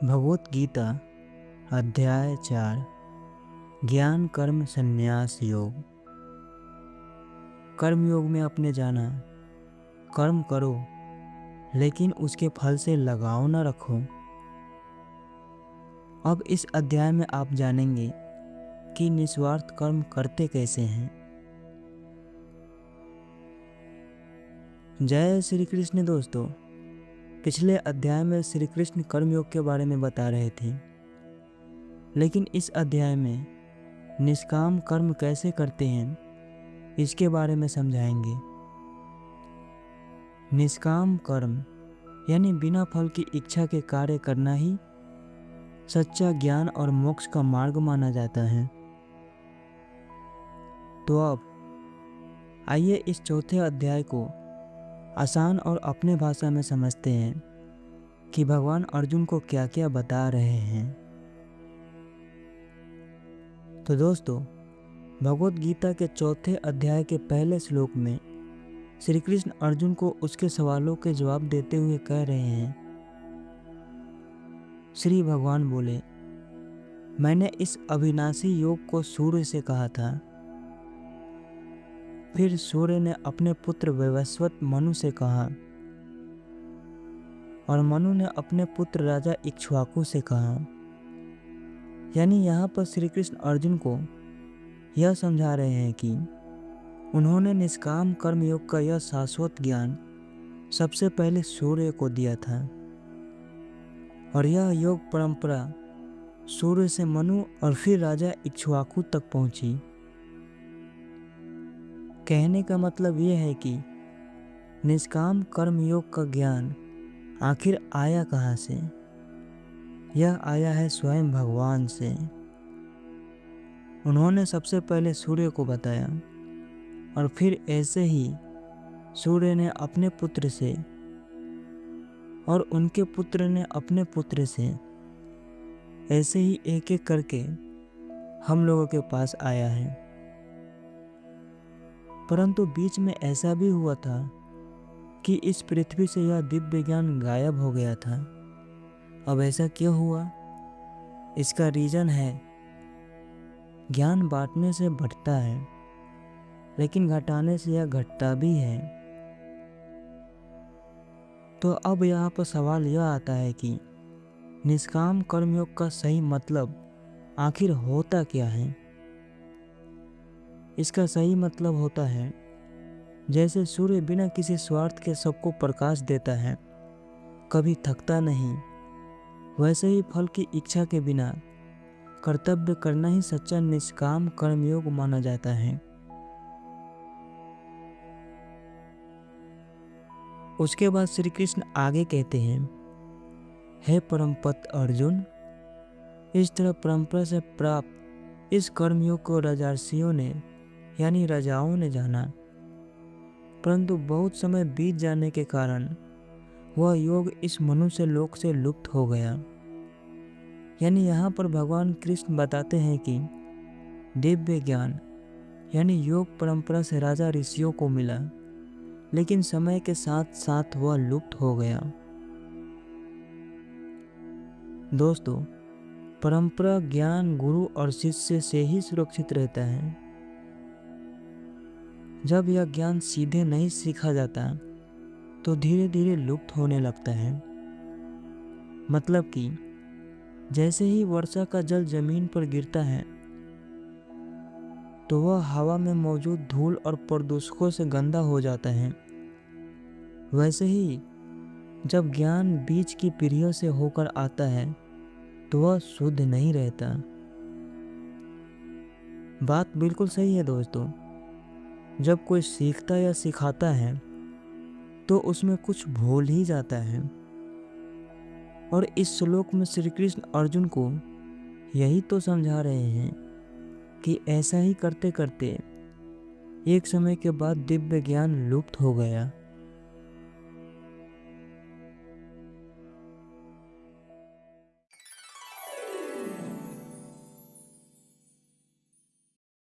भगवत गीता अध्याय 4 ज्ञान कर्म संन्यास योग। कर्म योग में आपने जाना कर्म करो लेकिन उसके फल से लगाव न रखो। अब इस अध्याय में आप जानेंगे कि निस्वार्थ कर्म करते कैसे हैं। जय श्री कृष्ण। दोस्तों, पिछले अध्याय में श्री कृष्ण कर्मयोग के बारे में बता रहे थे, लेकिन इस अध्याय में निष्काम कर्म कैसे करते हैं इसके बारे में समझाएंगे। निष्काम कर्म यानी बिना फल की इच्छा के कार्य करना ही सच्चा ज्ञान और मोक्ष का मार्ग माना जाता है। तो अब आइए इस चौथे अध्याय को आसान और अपने भाषा में समझते हैं कि भगवान अर्जुन को क्या क्या बता रहे हैं। तो दोस्तों, भगवत गीता के चौथे अध्याय के पहले श्लोक में श्री कृष्ण अर्जुन को उसके सवालों के जवाब देते हुए कह रहे हैं। श्री भगवान बोले, मैंने इस अविनाशी योग को सूर्य से कहा था। फिर सूर्य ने अपने पुत्र वैवस्वत मनु से कहा और मनु ने अपने पुत्र राजा इक्ष्वाकु से कहा। यानी यहाँ पर श्री कृष्ण अर्जुन को यह समझा रहे हैं कि उन्होंने निष्काम कर्म योग का यह शाश्वत ज्ञान सबसे पहले सूर्य को दिया था और यह योग परंपरा सूर्य से मनु और फिर राजा इक्ष्वाकु तक पहुंची। कहने का मतलब यह है कि निष्काम कर्म योग का ज्ञान आखिर आया कहाँ से? यह आया है स्वयं भगवान से। उन्होंने सबसे पहले सूर्य को बताया और फिर ऐसे ही सूर्य ने अपने पुत्र से और उनके पुत्र ने अपने पुत्र से, ऐसे ही एक एक करके हम लोगों के पास आया है। परंतु बीच में ऐसा भी हुआ था कि इस पृथ्वी से यह दिव्य ज्ञान गायब हो गया था। अब ऐसा क्यों हुआ? इसका रीजन है ज्ञान बांटने से बढ़ता है, लेकिन घटाने से यह घटता भी है। तो अब यहाँ पर सवाल यह आता है कि निष्काम कर्मयोग का सही मतलब आखिर होता क्या है? इसका सही मतलब होता है, जैसे सूर्य बिना किसी स्वार्थ के सबको प्रकाश देता है, कभी थकता नहीं, वैसे ही फल की इच्छा के बिना कर्तव्य करना ही सच्चा निष्काम कर्मयोग माना जाता है। उसके बाद श्री कृष्ण आगे कहते हैं, हे परमपत अर्जुन, इस तरह परंपरा से प्राप्त इस कर्मयोग को राजर्षियों ने यानी राजाओं ने जाना, परंतु बहुत समय बीत जाने के कारण वह योग इस मनुष्य लोक से लुप्त हो गया। यानी यहाँ पर भगवान कृष्ण बताते हैं कि दिव्य ज्ञान यानी योग परंपरा से राजा ऋषियों को मिला, लेकिन समय के साथ साथ वह लुप्त हो गया। दोस्तों, परंपरा ज्ञान गुरु और शिष्य से ही सुरक्षित रहता है। जब यह ज्ञान सीधे नहीं सीखा जाता तो धीरे धीरे लुप्त होने लगता है। मतलब कि जैसे ही वर्षा का जल जमीन पर गिरता है तो वह हवा में मौजूद धूल और प्रदूषकों से गंदा हो जाता है, वैसे ही जब ज्ञान बीज की पीढ़ियों से होकर आता है तो वह शुद्ध नहीं रहता। बात बिल्कुल सही है दोस्तों। जब कोई सीखता या सिखाता है तो उसमें कुछ भूल ही जाता है, और इस श्लोक में श्री कृष्ण अर्जुन को यही तो समझा रहे हैं कि ऐसा ही करते करते एक समय के बाद दिव्य ज्ञान लुप्त हो गया।